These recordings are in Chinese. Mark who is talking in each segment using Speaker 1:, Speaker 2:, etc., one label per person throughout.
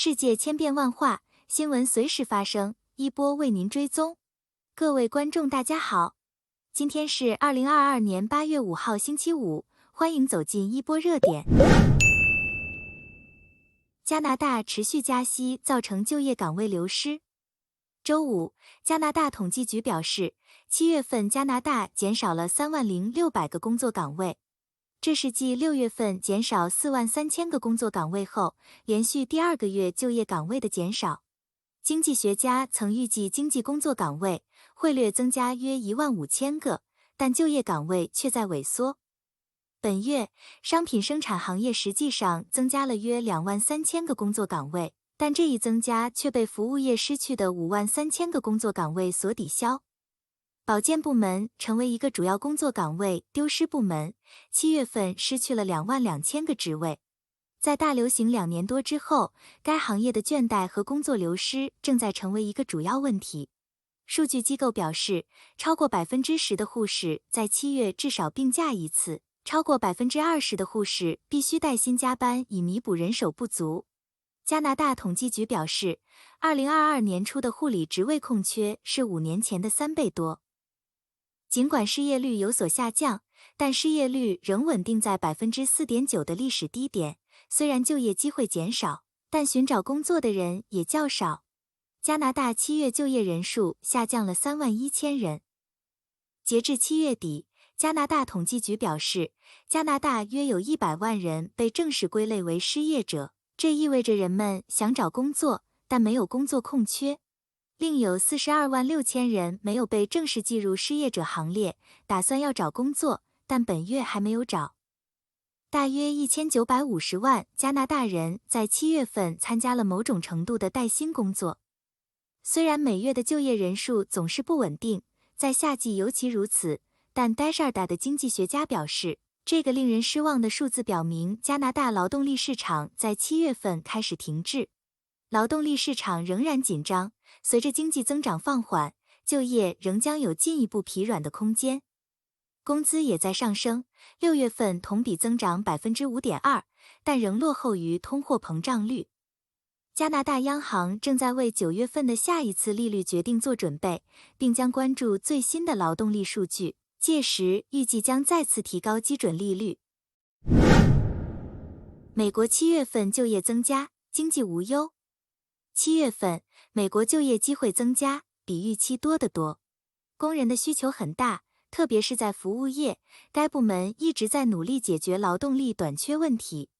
Speaker 1: 世界千变万化，新闻随时发生，一波为您追踪。各位观众大家好，今天是2022年8月5号星期五，欢迎走进一波热点。加拿大持续加息造成就业岗位流失。周五，加拿大统计局表示，7月份加拿大减少了30600个工作岗位，这是继6月份减少43000个工作岗位后，连续第二个月就业岗位的减少。经济学家曾预计经济工作岗位会略增加约15000个，但就业岗位却在萎缩。本月，商品生产行业实际上增加了约23000个工作岗位，但这一增加却被服务业失去的53000个工作岗位所抵消。保健部门成为一个主要工作岗位丢失部门，7月份失去了22000个职位。在大流行2年多之后，该行业的倦怠和工作流失正在成为一个主要问题。数据机构表示，超过10%的护士在7月至少病假一次，超过20%的护士必须带薪加班以弥补人手不足。加拿大统计局表示，2022年初的护理职位空缺是5年前的3倍多。尽管失业率有所下降，但失业率仍稳定在 4.9% 的历史低点。虽然就业机会减少，但寻找工作的人也较少。加拿大7月就业人数下降了31000人。截至7月底，加拿大统计局表示，加拿大约有100万人被正式归类为失业者，这意味着人们想找工作，但没有工作空缺。另有426000人没有被正式计入失业者行列，打算要找工作，但本月还没有找。大约1950万加拿大人在7月份参加了某种程度的带薪工作。虽然每月的就业人数总是不稳定，在夏季尤其如此，但 Desjardins 的经济学家表示，这个令人失望的数字表明加拿大劳动力市场在7月份开始停滞。劳动力市场仍然紧张，随着经济增长放缓，就业仍将有进一步疲软的空间。工资也在上升，6月份同比增长 5.2%， 但仍落后于通货膨胀率。加拿大央行正在为9月份的下一次利率决定做准备，并将关注最新的劳动力数据，届时预计将再次提高基准利率。美国7月份就业增加，经济无忧。7月份，美国就业机会增加，比预期多得多。工人的需求很大，特别是在服务业，该部门一直在努力解决劳动力短缺问题。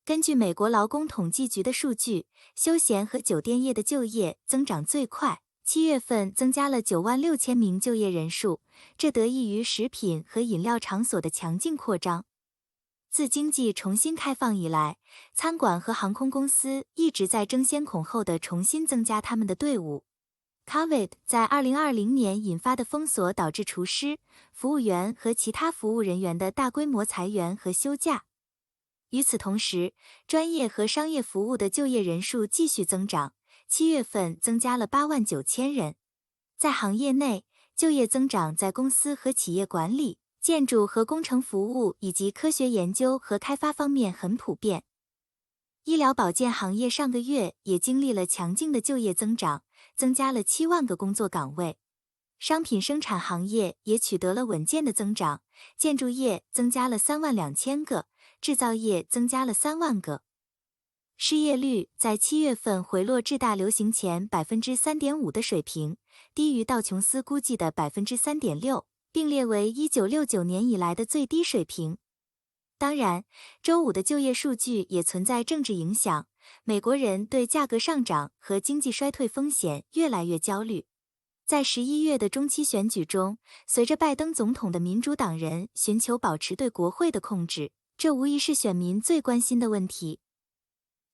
Speaker 1: 根据美国劳工统计局的数据，休闲和酒店业的就业增长最快，7月份增加了96000名就业人数，这得益于食品和饮料场所的强劲扩张。自经济重新开放以来，餐馆和航空公司一直在争先恐后地重新增加他们的队伍。COVID 在2020年引发的封锁导致厨师、服务员和其他服务人员的大规模裁员和休假。与此同时，专业和商业服务的就业人数继续增长，7月份增加了89000人。在行业内，就业增长在公司和企业管理、建筑和工程服务以及科学研究和开发方面很普遍。医疗保健行业上个月也经历了强劲的就业增长，增加了7万个工作岗位。商品生产行业也取得了稳健的增长，建筑业增加了32000个，制造业增加了3万个。失业率在7月份回落至大流行前 3.5% 的水平，低于道琼斯估计的 3.6%， 并列为1969年以来的最低水平。当然，周五的就业数据也存在政治影响，美国人对价格上涨和经济衰退风险越来越焦虑。在11月的中期选举中，随着拜登总统的民主党人寻求保持对国会的控制，这无疑是选民最关心的问题。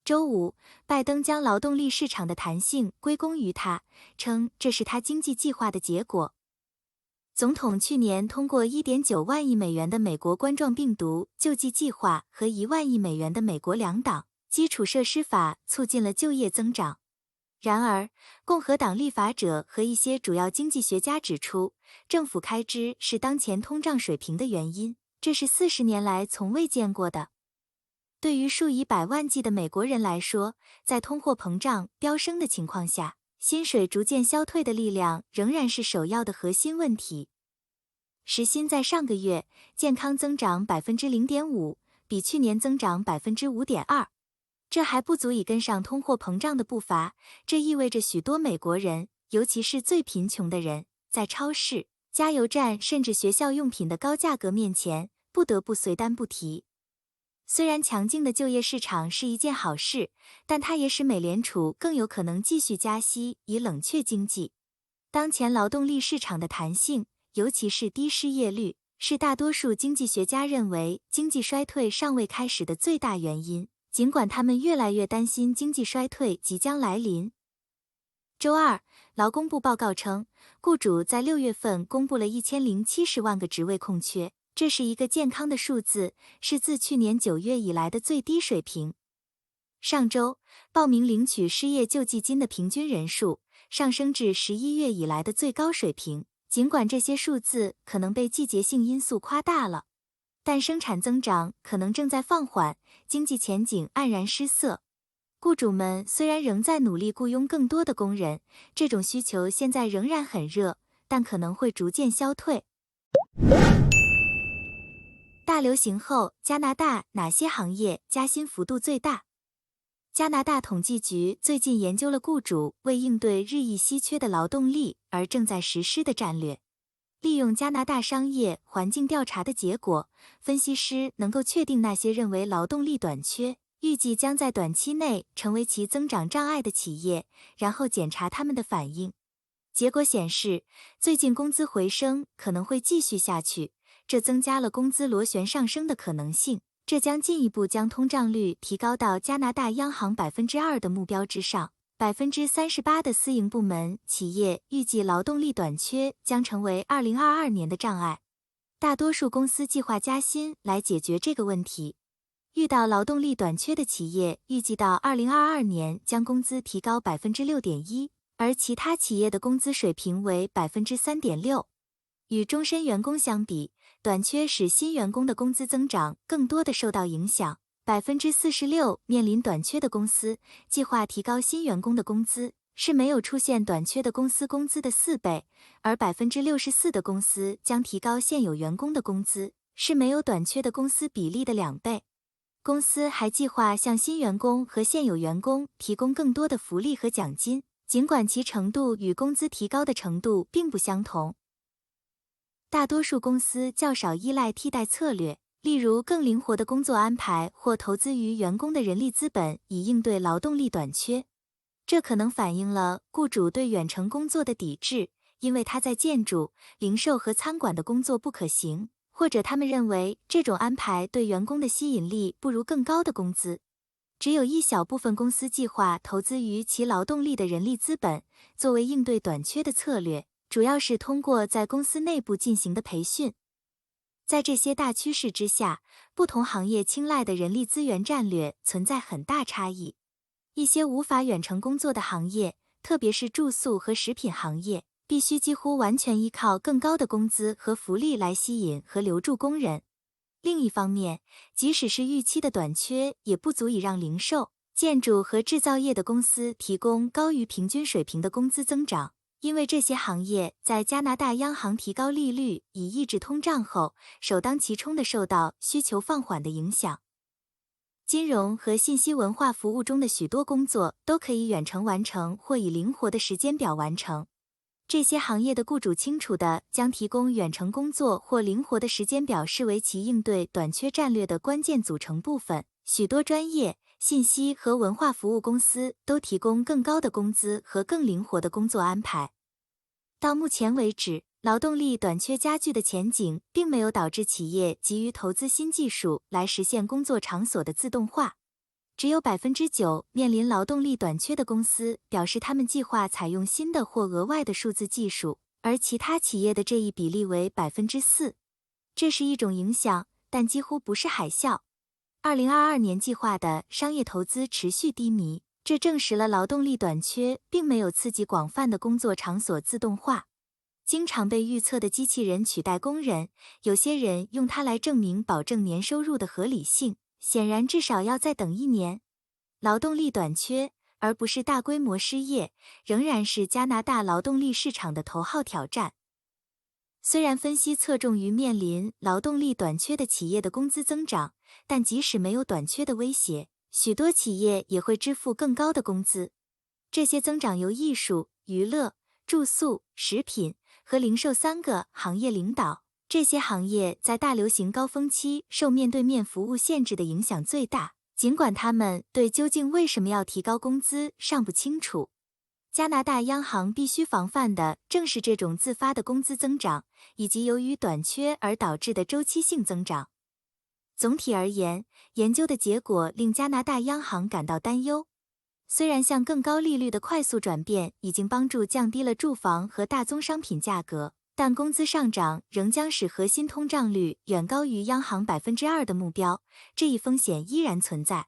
Speaker 1: 周五，拜登将劳动力市场的弹性归功于他，称这是他经济计划的结果。总统去年通过 1.9 万亿美元的美国冠状病毒救济计划和1万亿美元的美国2档基础设施法促进了就业增长。然而，共和党立法者和一些主要经济学家指出，政府开支是当前通胀水平的原因，这是40年来从未见过的。对于数以百万计的美国人来说，在通货膨胀飙升的情况下，薪水逐渐消退的力量仍然是首要的核心问题。时薪在上个月健康增长 0.5%， 比去年增长 5.2%。这还不足以跟上通货膨胀的步伐，这意味着许多美国人，尤其是最贫穷的人，在超市、加油站甚至学校用品的高价格面前，不得不随单不提。虽然强劲的就业市场是一件好事，但它也使美联储更有可能继续加息，以冷却经济。当前劳动力市场的弹性，尤其是低失业率，是大多数经济学家认为经济衰退尚未开始的最大原因，尽管他们越来越担心经济衰退即将来临。周二，劳工部报告称，雇主在6月份公布了1070万个职位空缺，这是一个健康的数字，是自去年9月以来的最低水平。上周，报名领取失业救济金的平均人数上升至11月以来的最高水平，尽管这些数字可能被季节性因素夸大了，但生产增长可能正在放缓，经济前景黯然失色。雇主们虽然仍在努力雇佣更多的工人，这种需求现在仍然很热，但可能会逐渐消退。大流行后，加拿大哪些行业加薪幅度最大？加拿大统计局最近研究了雇主为应对日益稀缺的劳动力而正在实施的战略。利用加拿大商业环境调查的结果，分析师能够确定那些认为劳动力短缺预计将在短期内成为其增长障碍的企业，然后检查他们的反应。结果显示，最近工资回升可能会继续下去，这增加了工资螺旋上升的可能性，这将进一步将通胀率提高到加拿大央行 2% 的目标之上。38% 的私营部门企业预计劳动力短缺将成为2022年的障碍。大多数公司计划加薪来解决这个问题。遇到劳动力短缺的企业预计到2022年将工资提高 6.1%， 而其他企业的工资水平为 3.6%。与终身员工相比，短缺使新员工的工资增长更多的受到影响。46%面临短缺的公司计划提高新员工的工资，是没有出现短缺的公司工资的4倍，而 64% 的公司将提高现有员工的工资，是没有短缺的公司比例的2倍。公司还计划向新员工和现有员工提供更多的福利和奖金，尽管其程度与工资提高的程度并不相同。大多数公司较少依赖替代策略，例如更灵活的工作安排或投资于员工的人力资本以应对劳动力短缺。这可能反映了雇主对远程工作的抵制，因为他在建筑、零售和餐馆的工作不可行，或者他们认为这种安排对员工的吸引力不如更高的工资。只有一小部分公司计划投资于其劳动力的人力资本，作为应对短缺的策略，主要是通过在公司内部进行的培训。在这些大趋势之下，不同行业青睐的人力资源战略存在很大差异。一些无法远程工作的行业，特别是住宿和食品行业，必须几乎完全依靠更高的工资和福利来吸引和留住工人。另一方面，即使是预期的短缺，也不足以让零售、建筑和制造业的公司提供高于平均水平的工资增长，因为这些行业在加拿大央行提高利率以抑制通胀后，首当其冲地受到需求放缓的影响。金融和信息文化服务中的许多工作都可以远程完成或以灵活的时间表完成。这些行业的雇主清楚地将提供远程工作或灵活的时间表视为其应对短缺战略的关键组成部分。许多专业、信息和文化服务公司都提供更高的工资和更灵活的工作安排。到目前为止，劳动力短缺加剧的前景并没有导致企业急于投资新技术来实现工作场所的自动化。只有 9% 面临劳动力短缺的公司表示他们计划采用新的或额外的数字技术，而其他企业的这一比例为 4%。这是一种影响，但几乎不是海啸。2022年计划的商业投资持续低迷，这证实了劳动力短缺并没有刺激广泛的工作场所自动化。经常被预测的机器人取代工人，有些人用它来证明保证年收入的合理性。显然至少要再等1年。劳动力短缺，而不是大规模失业，仍然是加拿大劳动力市场的头号挑战。虽然分析侧重于面临劳动力短缺的企业的工资增长，但即使没有短缺的威胁，许多企业也会支付更高的工资。这些增长由艺术、娱乐、住宿、食品和零售3个行业领导。这些行业在大流行高峰期受面对面服务限制的影响最大，尽管他们对究竟为什么要提高工资尚不清楚。加拿大央行必须防范的正是这种自发的工资增长，以及由于短缺而导致的周期性增长。总体而言，研究的结果令加拿大央行感到担忧。虽然向更高利率的快速转变已经帮助降低了住房和大宗商品价格，但工资上涨仍将使核心通胀率远高于央行 2% 的目标，这一风险依然存在。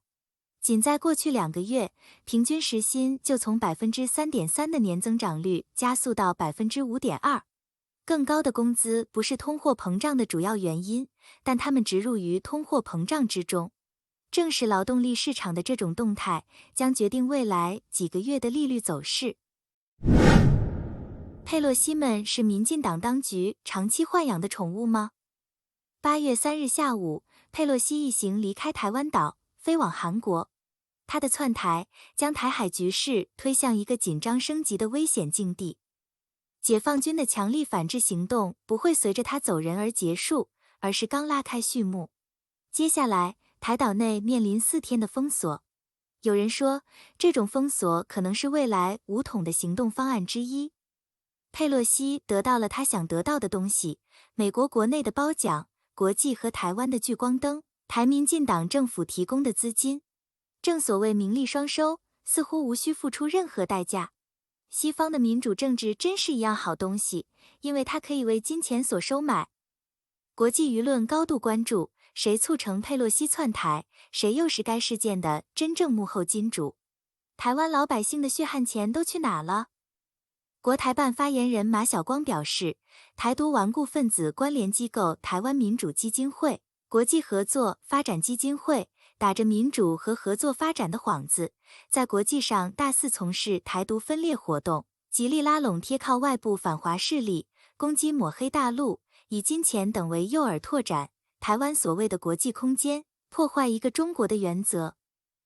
Speaker 1: 仅在过去2个月，平均时薪就从 3.3% 的年增长率加速到 5.2%。更高的工资不是通货膨胀的主要原因，但它们植入于通货膨胀之中。正是劳动力市场的这种动态，将决定未来几个月的利率走势。佩洛西们是民进党当局长期豢养的宠物吗？8月3日下午，佩洛西一行离开台湾岛，飞往韩国。他的窜台将台海局势推向一个紧张升级的危险境地。解放军的强力反制行动不会随着他走人而结束，而是刚拉开序幕。接下来，台岛内面临4天的封锁。有人说，这种封锁可能是未来武统的行动方案之一。佩洛西得到了他想得到的东西：美国国内的褒奖，国际和台湾的聚光灯，台民进党政府提供的资金。正所谓名利双收，似乎无需付出任何代价。西方的民主政治真是一样好东西，因为它可以为金钱所收买。国际舆论高度关注，谁促成佩洛西窜台，谁又是该事件的真正幕后金主？台湾老百姓的血汗钱都去哪了？国台办发言人马晓光表示，台独顽固分子关联机构台湾民主基金会、国际合作发展基金会打着民主和合作发展的幌子，在国际上大肆从事台独分裂活动，极力拉拢贴靠外部反华势力，攻击抹黑大陆，以金钱等为诱饵拓展台湾所谓的国际空间，破坏一个中国的原则。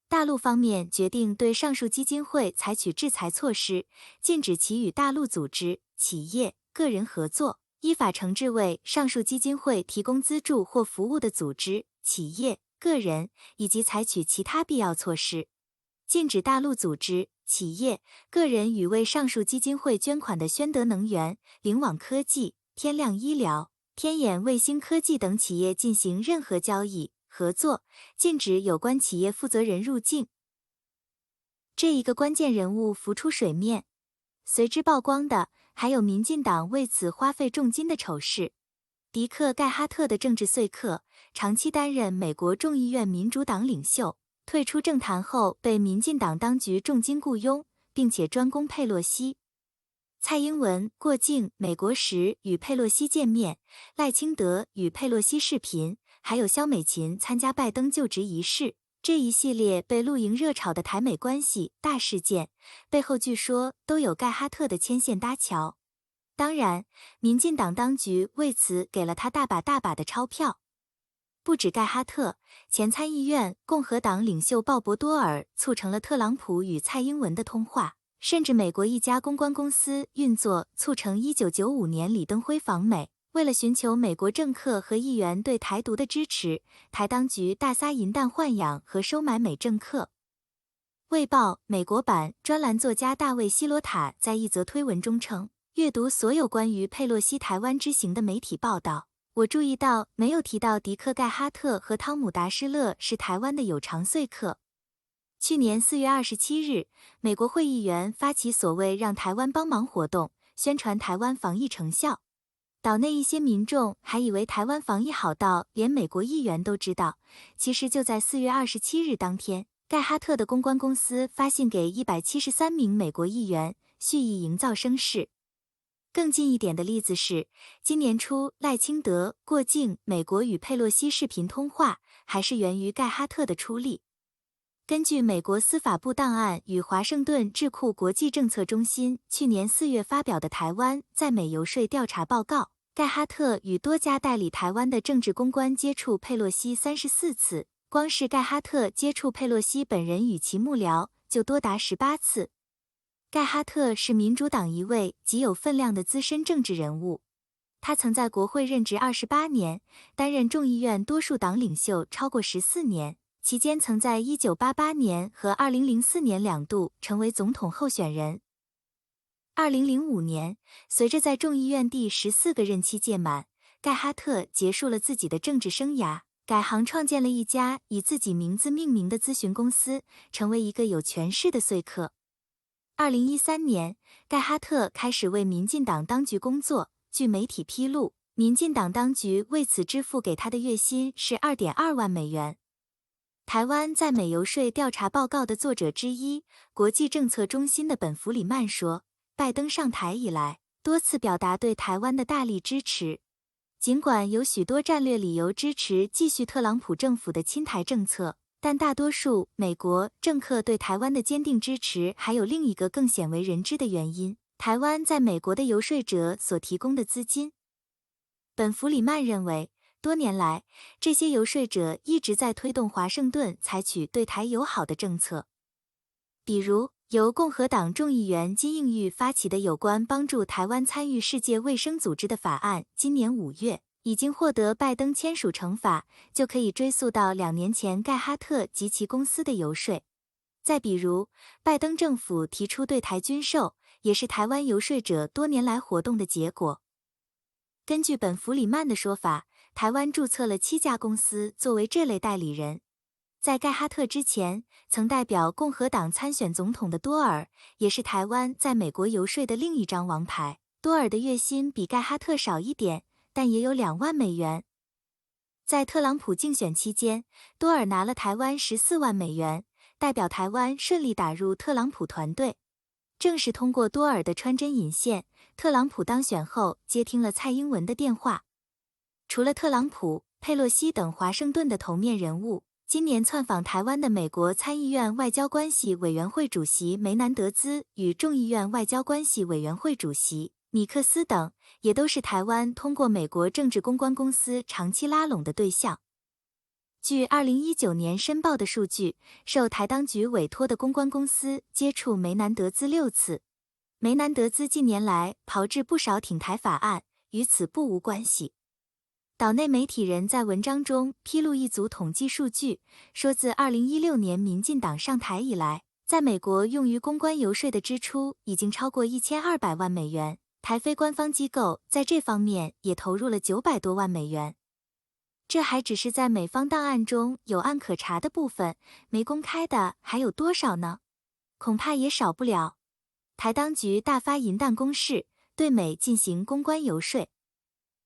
Speaker 1: 大陆方面决定对上述基金会采取制裁措施，禁止其与大陆组织、企业、个人合作，依法惩治为上述基金会提供资助或服务的组织、企业、个人，以及采取其他必要措施。禁止大陆组织、企业、个人与为上述基金会捐款的宣德能源、凌网科技、天亮医疗、天眼卫星科技等企业进行任何交易、合作，禁止有关企业负责人入境。这一个关键人物浮出水面，随之曝光的还有民进党为此花费重金的丑事。迪克·盖哈特的政治说客，长期担任美国众议院民主党领袖，退出政坛后被民进党当局重金雇佣，并且专攻佩洛西。蔡英文过境美国时与佩洛西见面，赖清德与佩洛西视频，还有萧美琴参加拜登就职仪式，这一系列被露营热炒的台美关系大事件，背后据说都有盖哈特的牵线搭桥。当然，民进党当局为此给了他大把的钞票。不止盖哈特，前参议院共和党领袖鲍勃多尔促成了特朗普与蔡英文的通话，甚至美国一家公关公司运作促成1995年李登辉访美。为了寻求美国政客和议员对台独的支持，台当局大撒银弹豢养和收买美政客。卫报美国版专栏作家大卫·希罗塔在一则推文中称，阅读所有关于佩洛西台湾之行的媒体报道，我注意到没有提到迪克·盖哈特和汤姆·达施勒是台湾的有偿说客。去年4月27日，美国会议员发起所谓让台湾帮忙活动，宣传台湾防疫成效。岛内一些民众还以为台湾防疫好到连美国议员都知道，其实就在4月27日当天，盖哈特的公关公司发信给173名美国议员，蓄意营造声势。更近一点的例子是，今年初赖清德过境美国与佩洛西视频通话，还是源于盖哈特的出力。根据美国司法部档案与华盛顿智库国际政策中心去年4月发表的台湾在美游说调查报告，盖哈特与多家代理台湾的政治公关接触佩洛西34次，光是盖哈特接触佩洛西本人与其幕僚就多达18次。盖哈特是民主党一位极有分量的资深政治人物，他曾在国会任职28年，担任众议院多数党领袖超过14年，期间曾在1988年和2004年2度成为总统候选人。2005年，随着在众议院第14个任期届满，盖哈特结束了自己的政治生涯，改行创建了一家以自己名字命名的咨询公司，成为一个有权势的说客。2013年，盖哈特开始为民进党当局工作。据媒体披露，民进党当局为此支付给他的月薪是2.2万美元。台湾在美游说调查报告的作者之一，国际政策中心的本弗里曼说，拜登上台以来，多次表达对台湾的大力支持。尽管有许多战略理由支持继续特朗普政府的亲台政策，但大多数美国政客对台湾的坚定支持还有另一个更鲜为人知的原因：台湾在美国的游说者所提供的资金。本弗里曼认为，多年来，这些游说者一直在推动华盛顿采取对台友好的政策。比如，由共和党众议员金应玉发起的有关帮助台湾参与世界卫生组织的法案，今年5月已经获得拜登签署成法，就可以追溯到2年前盖哈特及其公司的游说。再比如，拜登政府提出对台军售，也是台湾游说者多年来活动的结果。根据本弗里曼的说法，台湾注册了7家公司作为这类代理人。在盖哈特之前，曾代表共和党参选总统的多尔，也是台湾在美国游说的另一张王牌。多尔的月薪比盖哈特少一点，但也有2万美元。在特朗普竞选期间，多尔拿了台湾14万美元，代表台湾顺利打入特朗普团队。正是通过多尔的穿针引线，特朗普当选后接听了蔡英文的电话。除了特朗普、佩洛西等华盛顿的头面人物，今年窜访台湾的美国参议院外交关系委员会主席梅南德兹与众议院外交关系委员会主席米克斯等，也都是台湾通过美国政治公关公司长期拉拢的对象。据2019年申报的数据，受台当局委托的公关公司接触梅南德兹6次。梅南德兹近年来炮制不少挺台法案，与此不无关系。岛内媒体人在文章中披露一组统计数据，说自2016年民进党上台以来，在美国用于公关游说的支出已经超过1200万美元，台非官方机构在这方面也投入了900多万美元。这还只是在美方档案中有案可查的部分，没公开的还有多少呢？恐怕也少不了。台当局大发银弹攻势，对美进行公关游说。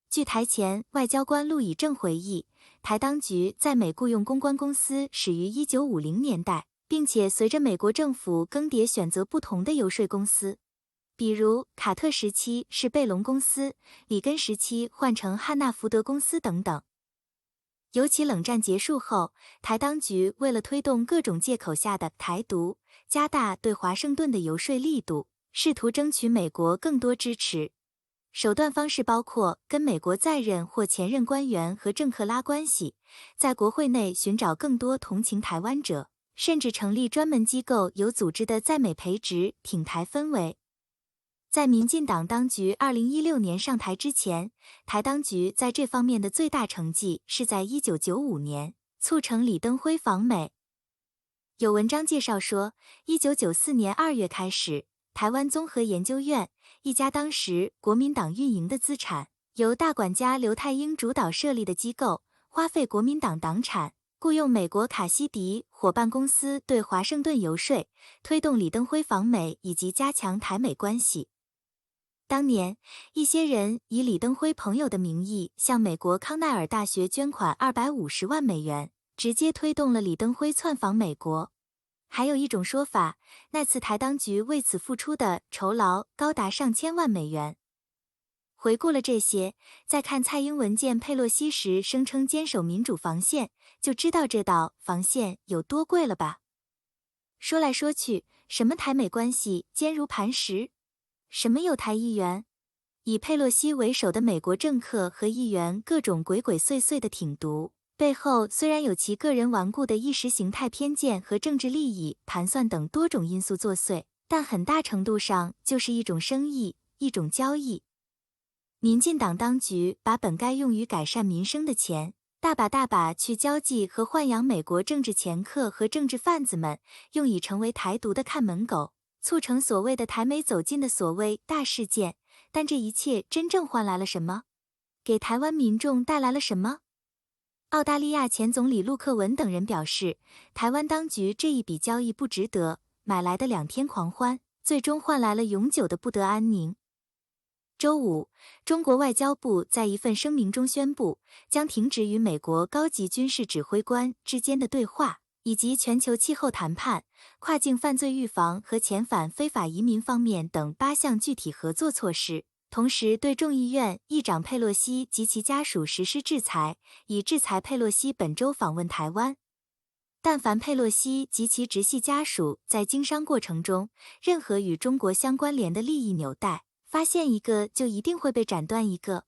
Speaker 1: 据台前外交官陆以正回忆，台当局在美雇佣公关公司始于1950年代，并且随着美国政府更迭选择不同的游说公司。比如卡特时期是贝隆公司，里根时期换成汉纳福德公司等等。尤其冷战结束后，台当局为了推动各种借口下的台独，加大对华盛顿的游说力度，试图争取美国更多支持。手段方式包括跟美国在任或前任官员和政客拉关系，在国会内寻找更多同情台湾者，甚至成立专门机构，有组织的在美培植挺台氛围。在民进党当局2016年上台之前，台当局在这方面的最大成绩是在1995年促成李登辉访美。有文章介绍说，1994年2月开始，台湾综合研究院，一家当时国民党运营的资产，由大管家刘太英主导设立的机构，花费国民党党产，雇用美国卡西迪伙伴公司对华盛顿游说，推动李登辉访美以及加强台美关系。当年，一些人以李登辉朋友的名义向美国康奈尔大学捐款250万美元，直接推动了李登辉窜访美国。还有一种说法，那次台当局为此付出的酬劳高达上千万美元。回顾了这些，再看蔡英文见佩洛西时声称坚守民主防线，就知道这道防线有多贵了吧？说来说去，什么台美关系坚如磐石？什么有台议员？以佩洛西为首的美国政客和议员各种鬼鬼祟祟的挺独，背后虽然有其个人顽固的意识形态偏见和政治利益盘算等多种因素作祟，但很大程度上就是一种生意，一种交易。民进党当局把本该用于改善民生的钱，大把去交际和豢养美国政治掮客和政治贩子们，用以成为台独的看门狗，促成所谓的台美走近的所谓大事件。但这一切真正换来了什么？给台湾民众带来了什么？澳大利亚前总理陆克文等人表示，台湾当局这一笔交易不值得，买来的2天狂欢，最终换来了永久的不得安宁。周五，中国外交部在一份声明中宣布，将停止与美国高级军事指挥官之间的对话，以及全球气候谈判、跨境犯罪预防和遣返非法移民方面等8项具体合作措施，同时对众议院议长佩洛西及其家属实施制裁，以制裁佩洛西本周访问台湾。但凡佩洛西及其直系家属在经商过程中，任何与中国相关联的利益纽带，发现一个就一定会被斩断一个。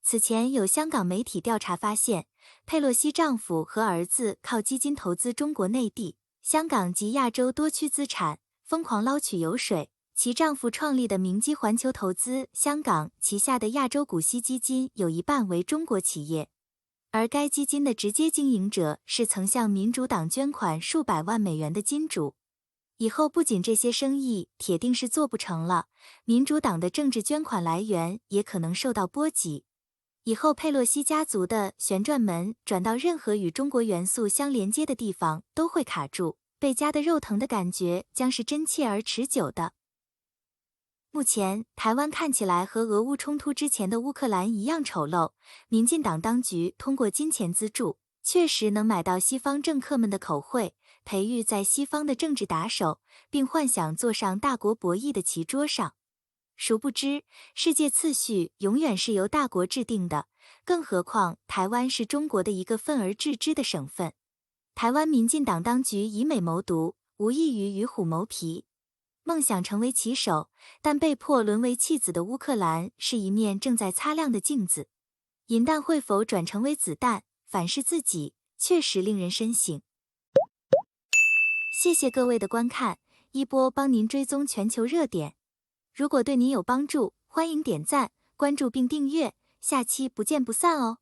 Speaker 1: 此前有香港媒体调查发现，佩洛西丈夫和儿子靠基金投资中国内地、香港及亚洲多区资产，疯狂捞取油水。其丈夫创立的明基环球投资香港旗下的亚洲股息基金有一半为中国企业，而该基金的直接经营者是曾向民主党捐款数百万美元的金主。以后不仅这些生意铁定是做不成了，民主党的政治捐款来源也可能受到波及。以后佩洛西家族的旋转门转到任何与中国元素相连接的地方都会卡住，被夹得肉疼的感觉将是真切而持久的。目前，台湾看起来和俄乌冲突之前的乌克兰一样丑陋，民进党当局通过金钱资助，确实能买到西方政客们的口惠，培育在西方的政治打手，并幻想坐上大国博弈的棋桌上。殊不知，世界次序永远是由大国制定的，更何况台湾是中国的一个分而治之的省份。台湾民进党当局以美谋独，无异于与虎谋皮。梦想成为棋手，但被迫沦为弃子的乌克兰是一面正在擦亮的镜子。银弹会否转成为子弹，反噬自己，确实令人深省。谢谢各位的观看，一波帮您追踪全球热点。如果对您有帮助，欢迎点赞、关注并订阅，下期不见不散哦。